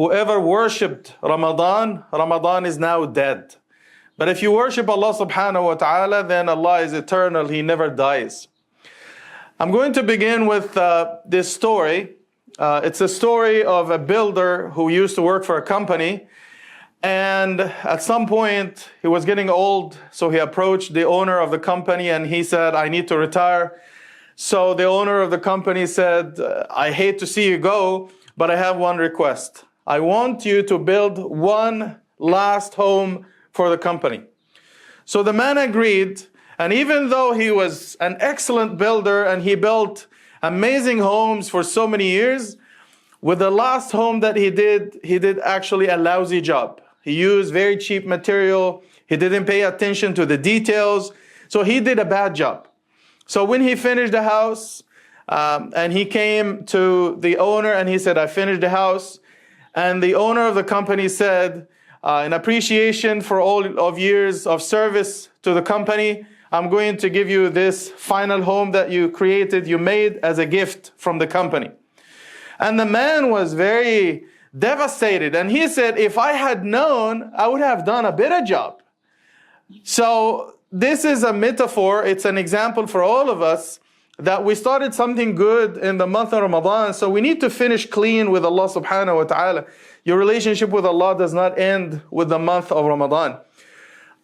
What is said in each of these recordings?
whoever worshipped Ramadan, Ramadan is now dead. But if you worship Allah subhanahu wa ta'ala, then Allah is eternal, He never dies. I'm going to begin with this story. It's a story of a builder who used to work for a company. And at some point, he was getting old, so he approached the owner of the company and he said, I need to retire. So the owner of the company said, I hate to see you go, but I have one request. I want you to build one last home for the company. So the man agreed, and even though he was an excellent builder and he built amazing homes for so many years, with the last home that he did actually a lousy job. He used very cheap material. He didn't pay attention to the details. So he did a bad job. So when he finished the house, and he came to the owner and he said, I finished the house. And the owner of the company said, in appreciation for all of years of service to the company, I'm going to give you this final home that you created, you made as a gift from the company. And the man was very devastated. And he said, if I had known, I would have done a better job. So this is a metaphor. It's an example for all of us that we started something good in the month of Ramadan. So we need to finish clean with Allah subhanahu wa ta'ala. Your relationship with Allah does not end with the month of Ramadan.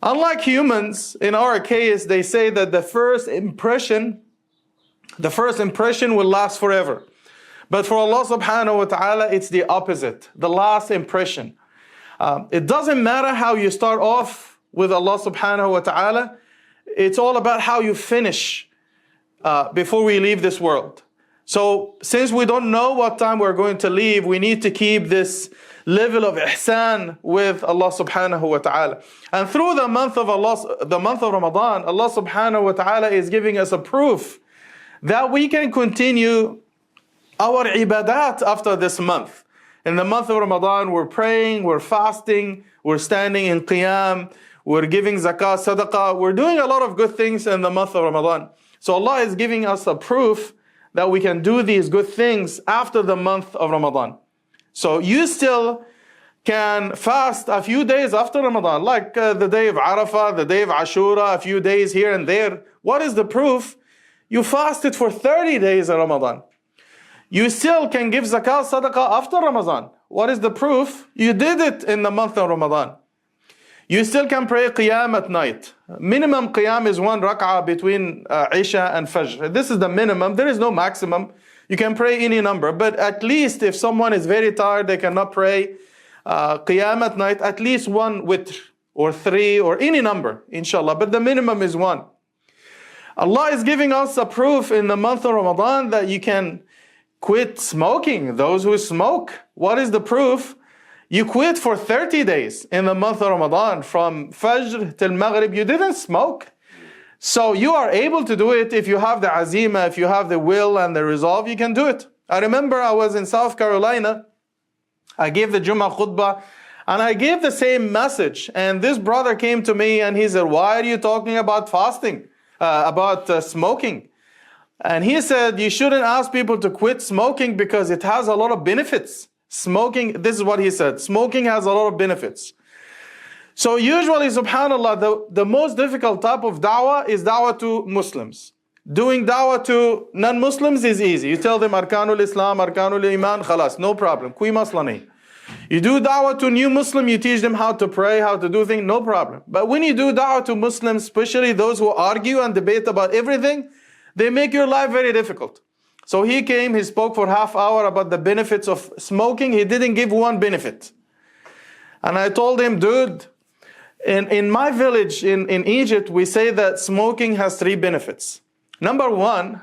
Unlike humans, in our case, they say that the first impression will last forever. But for Allah subhanahu wa ta'ala, it's the opposite, the last impression. It doesn't matter how you start off with Allah subhanahu wa ta'ala. It's all about how you finish before we leave this world. So since we don't know what time we're going to leave, we need to keep this level of ihsan with Allah subhanahu wa ta'ala. And through the month of Ramadan, Allah subhanahu wa ta'ala is giving us a proof that we can continue our ibadat after this month. In the month of Ramadan, we're praying, we're fasting, we're standing in qiyam, we're giving zakah, sadaqah, we're doing a lot of good things in the month of Ramadan. So Allah is giving us a proof that we can do these good things after the month of Ramadan. So you still can fast a few days after Ramadan, like the day of Arafah, the day of Ashura, a few days here and there. What is the proof? You fasted for 30 days in Ramadan. You still can give zakah, sadaqah after Ramadan. What is the proof? You did it in the month of Ramadan. You still can pray qiyam at night. Minimum qiyam is 1 rak'ah between Isha and Fajr. This is the minimum. There is no maximum. You can pray any number. But at least if someone is very tired, they cannot pray qiyam at night, at least 1 witr or 3 or any number, inshallah. But the minimum is 1. Allah is giving us a proof in the month of Ramadan that you can quit smoking. Those who smoke, what is the proof? You quit for 30 days in the month of Ramadan. From Fajr till Maghrib, you didn't smoke. So you are able to do it if you have the azima, if you have the will and the resolve, you can do it. I remember I was in South Carolina. I gave the Jummah Khutbah and I gave the same message. And this brother came to me and he said, why are you talking about fasting, about smoking? And he said, you shouldn't ask people to quit smoking because it has a lot of benefits. Smoking, this is what he said, smoking has a lot of benefits. So usually, subhanAllah, the most difficult type of da'wah is da'wah to Muslims. Doing da'wah to non-Muslims is easy. You tell them, Arkanul Islam, Arkanul Iman, khalas, no problem. Koi masla nahi. You do da'wah to new Muslim, you teach them how to pray, how to do things, no problem. But when you do da'wah to Muslims, especially those who argue and debate about everything, they make your life very difficult. So he came, he spoke for half hour about the benefits of smoking. He didn't give one benefit. And I told him, dude, in my village in Egypt, we say that smoking has 3 benefits. Number 1,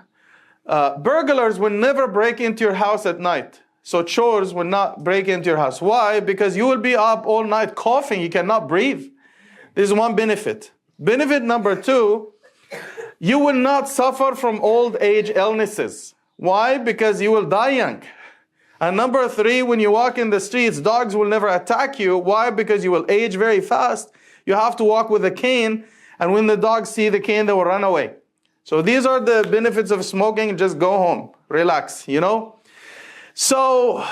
burglars will never break into your house at night. So chores will not break into your house. Why? Because you will be up all night coughing. You cannot breathe. This is one benefit. Benefit number 2, you will not suffer from old age illnesses. Why? Because you will die young. And number 3, when you walk in the streets, dogs will never attack you. Why? Because you will age very fast. You have to walk with a cane, and when the dogs see the cane, they will run away. So these are the benefits of smoking. Just go home, relax, you know. So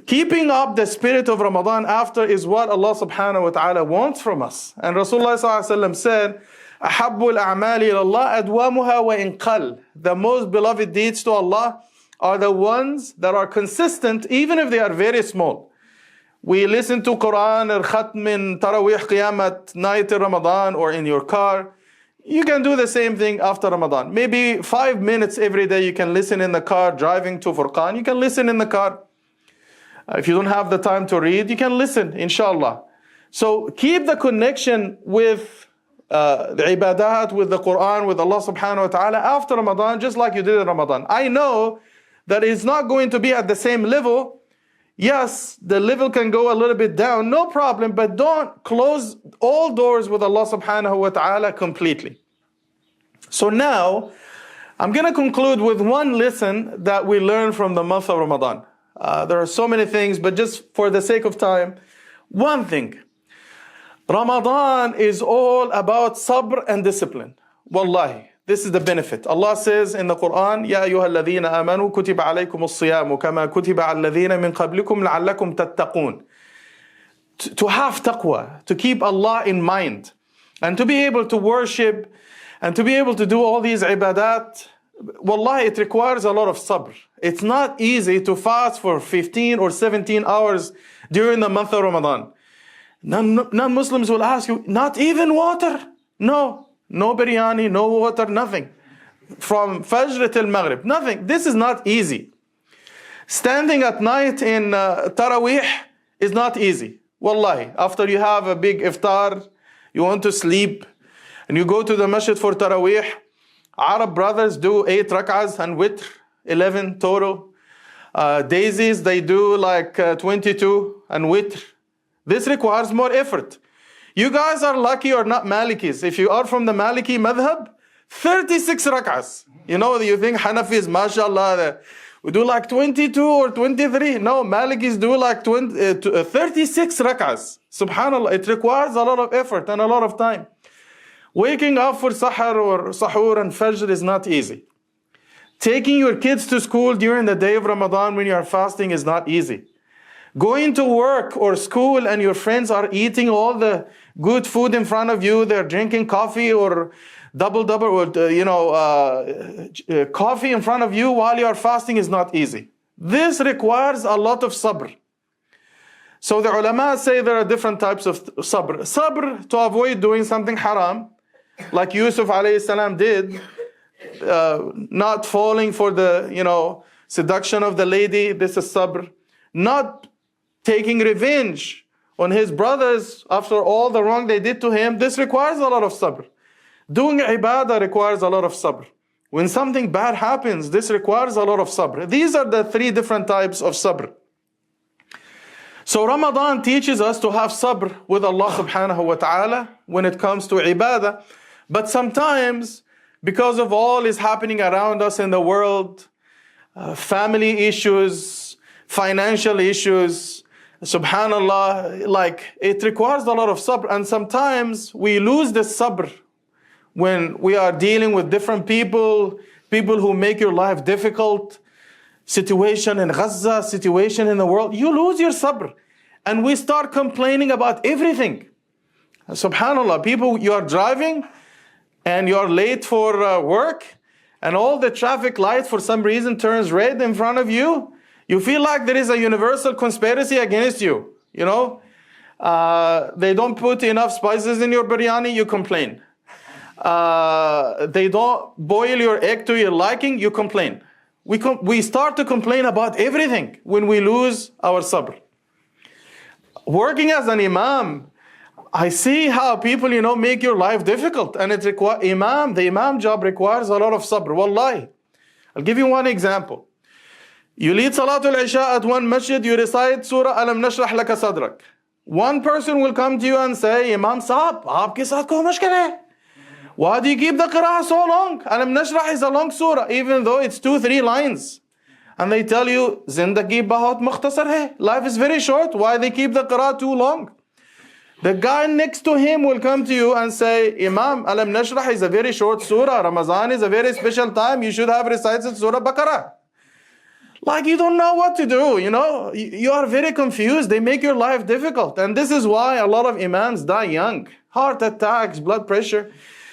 keeping up the spirit of Ramadan after is what Allah subhanahu wa ta'ala wants from us. And Rasulullah sallallahu alaihi wasallam said, أَحَبُّ الْأَعْمَالِ إِلَى اللَّهِ أَدْوَامُهَا وَإِنْ قَلَّ. The most beloved deeds to Allah are the ones that are consistent even if they are very small. We listen to Quran or Khatm, Taraweeh, Qiyamat, night in Ramadan or in your car. You can do the same thing after Ramadan. Maybe 5 minutes every day you can listen in the car, driving to Furqaan. You can listen in the car. If you don't have the time to read, you can listen, inshallah. So keep the connection with the ibadat, with the Quran, with Allah subhanahu wa ta'ala after Ramadan, just like you did in Ramadan. I know that it's not going to be at the same level. Yes, the level can go a little bit down, no problem, but don't close all doors with Allah subhanahu wa ta'ala completely. So now, I'm going to conclude with one lesson that we learned from the month of Ramadan. There are so many things, but just for the sake of time, one thing. Ramadan is all about sabr and discipline. Wallahi. This is the benefit. Allah says in the Quran, يَا أَيُّهَا الَّذِينَ آمَنُوا كُتِبَ عَلَيْكُمُ الصِّيَامُ كَمَا كُتِبَ عَلَى الَّذِينَ مِنْ قَبْلِكُمْ لَعَلَّكُمْ تَتَّقُونَ. To have taqwa, to keep Allah in mind, and to be able to worship, and to be able to do all these ibadat, wallahi, it requires a lot of sabr. It's not easy to fast for 15 or 17 hours during the month of Ramadan. Non-Muslims will ask you, not even water? No. No biryani, no water, nothing. From Fajr till Maghrib, nothing. This is not easy. Standing at night in Taraweeh is not easy. Wallahi, after you have a big iftar, you want to sleep, and you go to the Masjid for Taraweeh. Arab brothers do 8 rak'ahs and witr, 11 total. Daisies, they do like 22 and witr. This requires more effort. You guys are lucky or not Malikis. If you are from the Maliki madhab, 36 rak'ahs. You know, you think Hanafis, mashallah, we do like 22 or 23. No, Malikis do like 36 rak'ahs. Subhanallah, it requires a lot of effort and a lot of time. Waking up for sahur or sahur and fajr is not easy. Taking your kids to school during the day of Ramadan when you are fasting is not easy. Going to work or school and your friends are eating all the good food in front of you, they're drinking coffee or double or coffee in front of you while you are fasting is not easy. This requires a lot of sabr. So the ulama say there are different types of sabr. Sabr to avoid doing something haram, like Yusuf alayhi salam did, not falling for the seduction of the lady. This is sabr. Not taking revenge on his brothers after all the wrong they did to him. This requires a lot of sabr. Doing ibadah requires a lot of sabr. When something bad happens, this requires a lot of sabr. These are the 3 different types of sabr. So Ramadan teaches us to have sabr with Allah subhanahu wa ta'ala when it comes to ibadah. But sometimes, because of all is happening around us in the world, family issues, financial issues, subhanallah, like it requires a lot of sabr. And sometimes we lose this sabr when we are dealing with different people who make your life difficult, situation in Gaza, situation in the world, you lose your sabr. And we start complaining about everything. Subhanallah, people, you are driving and you are late for work and all the traffic lights for some reason turns red in front of you. You feel like there is a universal conspiracy against you. They don't put enough spices in your biryani, you complain. They don't boil your egg to your liking, you complain. We start to complain about everything when we lose our sabr. Working as an imam, I see how people, make your life difficult. And the imam job requires a lot of sabr. Wallahi. I'll give you one example. You lead Salatul Isha at one masjid, you recite Surah Alam Nashrah Laka Sadrak. One person will come to you and say, Imam Sahab, aapke saath ko mushkil hai? Why do you keep the qira'ah so long? Alam Nashrah is a long surah, even though it's 2-3 lines. And they tell you, Zindagi bahut mukhtasar hai. Life is very short. Why they keep the qira'ah too long? The guy next to him will come to you and say, Imam, Alam Nashrah is a very short surah. Ramadan is a very special time. You should have recited Surah Baqarah. like you don't know what to do, you know. You are very confused. They make your life difficult. And this is why a lot of imams die young. Heart attacks, blood pressure.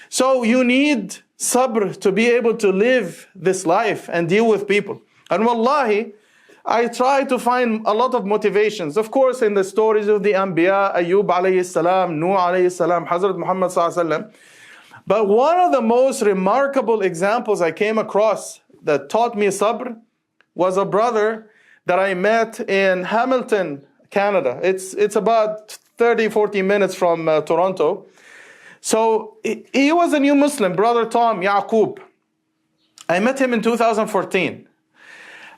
So you need sabr to be able to live this life and deal with people. And wallahi, I try to find a lot of motivations. Of course, in the stories of the Anbiya, Ayub alayhi salam, Nuh alayhi salam, Hazrat Muhammad sallallahu alayhi wasallam. But one of the most remarkable examples I came across that taught me sabr was a brother that I met in Hamilton, Canada. It's about 30, 40 minutes from Toronto. So he was a new Muslim, brother Tom Yaqub. I met him in 2014.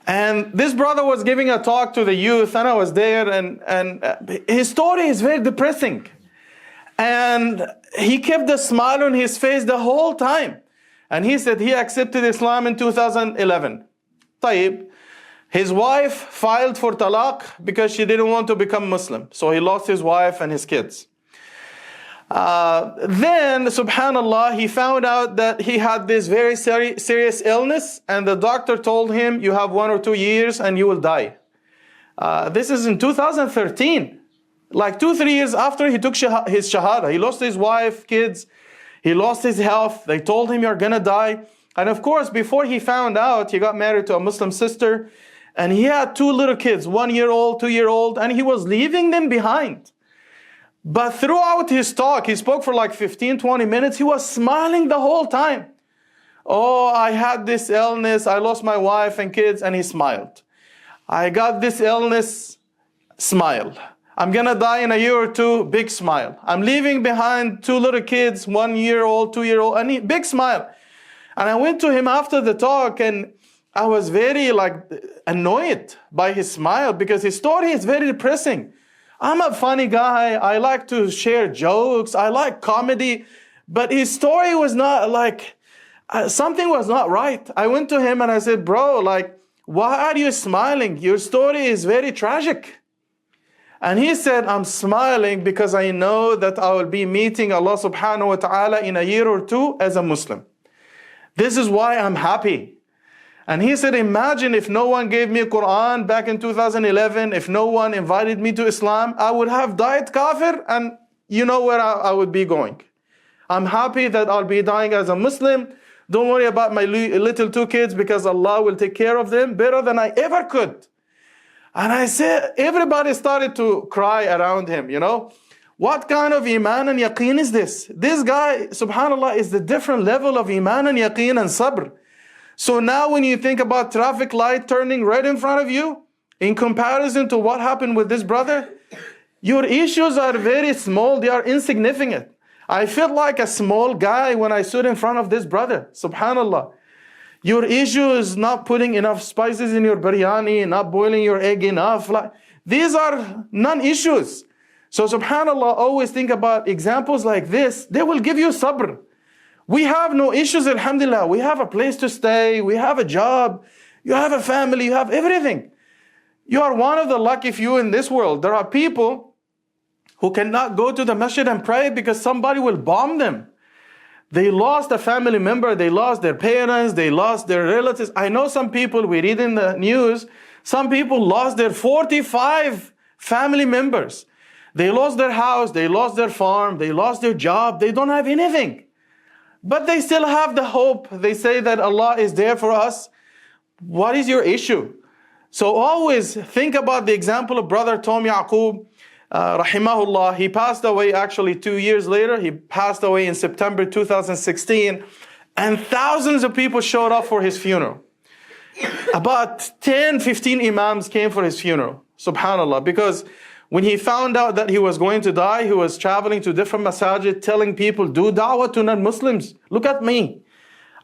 And this brother was giving a talk to the youth, and I was there, and his story is very depressing. And he kept a smile on his face the whole time. And he said he accepted Islam in 2011. Tayyib. His wife filed for talaq because she didn't want to become Muslim. So he lost his wife and his kids. Then, subhanallah, he found out that he had this very serious illness, and the doctor told him, you have 1 or 2 years and you will die. This is in 2013. Like 2-3 years after he took his shahada. He lost his wife, kids. He lost his health. They told him, you're going to die. And of course, before he found out, he got married to a Muslim sister. And he had 2 little kids, 1-year-old, 2-year-old, and he was leaving them behind. But throughout his talk, he spoke for like 15-20 minutes. He was smiling the whole time. Oh, I had this illness. I lost my wife and kids. And he smiled. I got this illness. Smile. I'm going to die in a year or 2. Big smile. I'm leaving behind 2 little kids, 1-year-old, 2-year-old. And big smile. And I went to him after the talk, and I was very annoyed by his smile, because his story is very depressing. I'm a funny guy. I like to share jokes. I like comedy. But his story was not something was not right. I went to him and I said, bro, why are you smiling? Your story is very tragic. And he said, I'm smiling because I know that I will be meeting Allah subhanahu wa ta'ala in a year or 2 as a Muslim. This is why I'm happy. And he said, imagine if no one gave me a Quran back in 2011, if no one invited me to Islam, I would have died kafir, and you know where I would be going. I'm happy that I'll be dying as a Muslim. Don't worry about my little 2 kids, because Allah will take care of them better than I ever could. And I said, everybody started to cry around him, you know. What kind of iman and yaqeen is this? This guy, subhanAllah, is the different level of iman and yaqeen and sabr. So now when you think about traffic light turning red in front of you, in comparison to what happened with this brother, your issues are very small, they are insignificant. I felt like a small guy when I stood in front of this brother, subhanallah. Your issue is not putting enough spices in your biryani, not boiling your egg enough. These are non-issues. So subhanallah, always think about examples like this. They will give you sabr. We have no issues, alhamdulillah. We have a place to stay. We have a job. You have a family. You have everything. You are one of the lucky few in this world. There are people who cannot go to the masjid and pray because somebody will bomb them. They lost a family member. They lost their parents. They lost their relatives. I know some people, we read in the news, some people lost their 45 family members. They lost their house. They lost their farm. They lost their job. They don't have anything. But they still have the hope. They say that Allah is there for us. What is your issue? So always think about the example of brother Tom Yaqub, rahimahullah. He passed away actually 2 years later. He passed away in September 2016. And thousands of people showed up for his funeral. About 10, 15 imams came for his funeral. Subhanallah. Because when he found out that he was going to die, he was traveling to different masajid, telling people, do da'wah to non-Muslims. Look at me.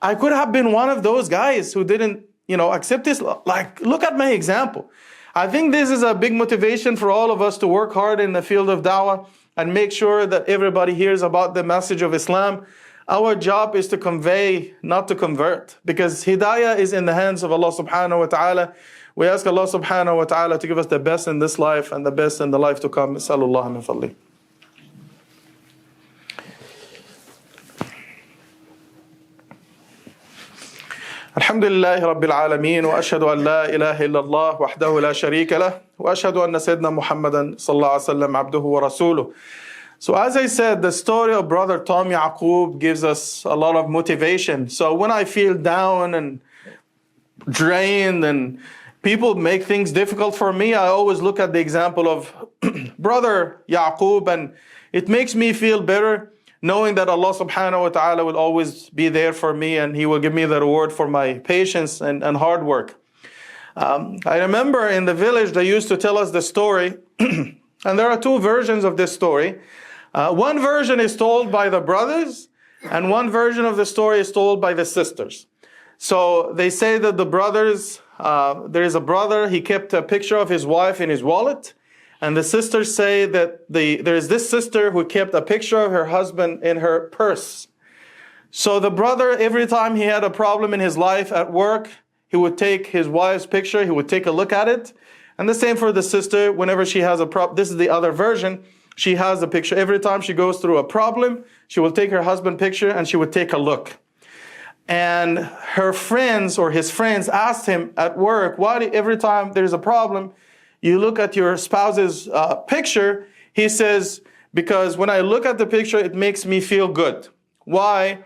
I could have been one of those guys who didn't, accept this. Look at my example. I think this is a big motivation for all of us to work hard in the field of da'wah and make sure that everybody hears about the message of Islam. Our job is to convey, not to convert, because hidayah is in the hands of Allah subhanahu wa ta'ala. We ask Allah subhanahu wa ta'ala to give us the best in this life and the best in the life to come. Sallallahu min fadli. الحمد لله رب العالمين وأشهد أن لا إله إلا الله وحده لا شريك له وأشهد أن سيدنا محمدا صلى الله عليه وسلم عبده ورسوله. So as I said, the story of Brother Tom Yaqub gives us a lot of motivation. So when I feel down and drained and people make things difficult for me, I always look at the example of Brother Yaqub, and it makes me feel better knowing that Allah subhanahu wa ta'ala will always be there for me and He will give me the reward for my patience and hard work. I remember in the village they used to tell us the story, and there are two versions of this story. One version is told by the brothers, and one version of the story is told by the sisters. So they say that the brothers, there is a brother, he kept a picture of his wife in his wallet. And the sisters say that there is this sister who kept a picture of her husband in her purse. So the brother, every time he had a problem in his life at work, he would take his wife's picture, he would take a look at it. And the same for the sister, whenever she has a problem, this is the other version, she has a picture. Every time she goes through a problem, she will take her husband's picture and she would take a look. And her friends or his friends asked him at work, why every time there's a problem, you look at your spouse's picture? He says, because when I look at the picture, it makes me feel good. Why?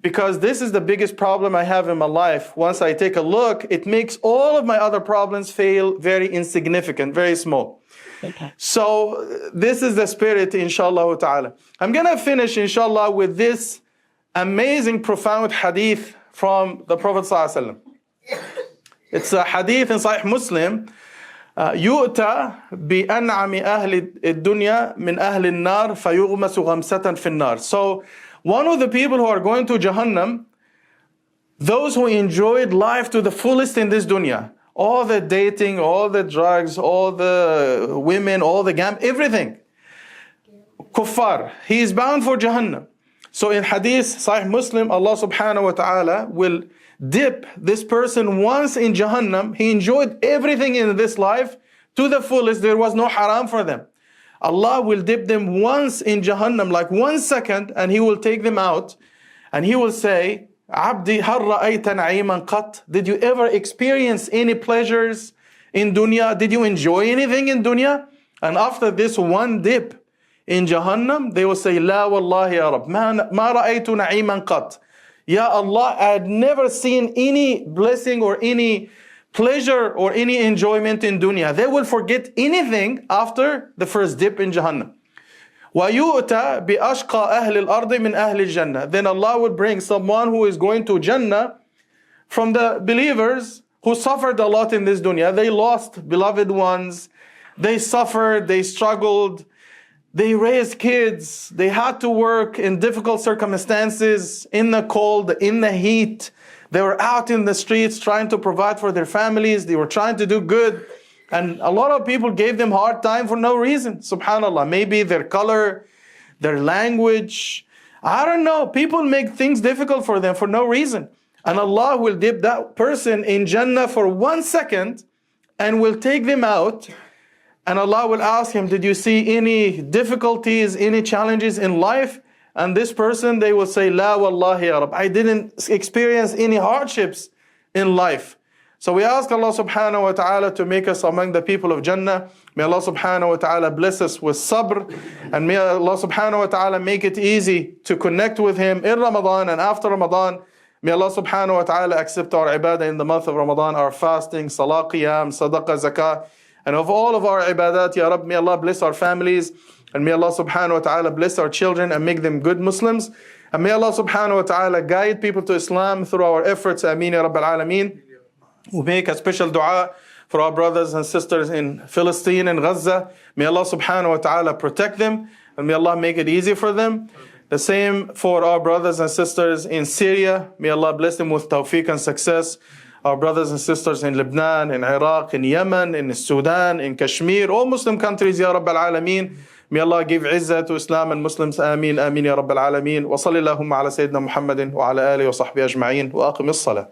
Because this is the biggest problem I have in my life. Once I take a look, it makes all of my other problems feel very insignificant, very small. Okay. So this is the spirit, inshallah ta'ala. I'm going to finish, inshallah, with this amazing, profound hadith from the Prophet sallallahu alaihi wasallam. It's a hadith in Sahih Muslim. يؤتى بأنعم أهل الدنيا من أهل النار فيغمس غمسة في النار. So one of the people who are going to Jahannam, those who enjoyed life to the fullest in this dunya, all the dating, all the drugs, all the women, all the everything, kuffar, he is bound for Jahannam. So in hadith Sahih Muslim, Allah subhanahu wa ta'ala will dip this person once in Jahannam. He enjoyed everything in this life to the fullest. There was no haram for them. Allah will dip them once in Jahannam, like 1 second, and He will take them out. And He will say, Abdi, har ra'ayta na'iman qat? Did you ever experience any pleasures in dunya? Did you enjoy anything in dunya? And after this one dip in Jahannam, they will say, La wallahi ya Rab, ma ra'aytu na'iman qat. Ya Allah, I had never seen any blessing or any pleasure or any enjoyment in dunya. They will forget anything after the first dip in Jahannam. وَيُؤْتَى بِأَشْقَى أَهْلِ الْأَرْضِ مِنْ أَهْلِ الْجَنَّةِ. Then Allah would bring someone who is going to Jannah from the believers who suffered a lot in this dunya. They lost beloved ones. They suffered, they struggled. They raised kids. They had to work in difficult circumstances, in the cold, in the heat. They were out in the streets trying to provide for their families. They were trying to do good. And a lot of people gave them hard time for no reason. Subhanallah. Maybe their color, their language. I don't know. People make things difficult for them for no reason. And Allah will dip that person in Jannah for 1 second and will take them out. And Allah will ask him, did you see any difficulties, any challenges in life? And this person, they will say, La wallahi ya Rab, I didn't experience any hardships in life. So we ask Allah subhanahu wa ta'ala to make us among the people of Jannah. May Allah subhanahu wa ta'ala bless us with sabr. And may Allah subhanahu wa ta'ala make it easy to connect with Him in Ramadan and after Ramadan. May Allah subhanahu wa ta'ala accept our ibadah in the month of Ramadan, our fasting, salah, qiyam, sadaqah, zakah. And of all of our ibadat, Ya Rabb, may Allah bless our families. And may Allah subhanahu wa ta'ala bless our children and make them good Muslims. And may Allah subhanahu wa ta'ala guide people to Islam through our efforts. Ameen ya Rabb al-Alameen. We make a special dua for our brothers and sisters in Palestine and Gaza. May Allah subhanahu wa ta'ala protect them. And may Allah make it easy for them. The same for our brothers and sisters in Syria. May Allah bless them with tawfiq and success. Our brothers and sisters in Lebanon, in Iraq, in Yemen, in Sudan, in Kashmir, all Muslim countries, Ya Rabb al-Alameen. May Allah give izzah to Islam and Muslims. Ameen, ameen, Ya Rabb al-Alameen. Wa sallallahu ala Sayyidina Muhammadin wa ala alihi wa sahbihi ajma'in. Wa aqim as-salah.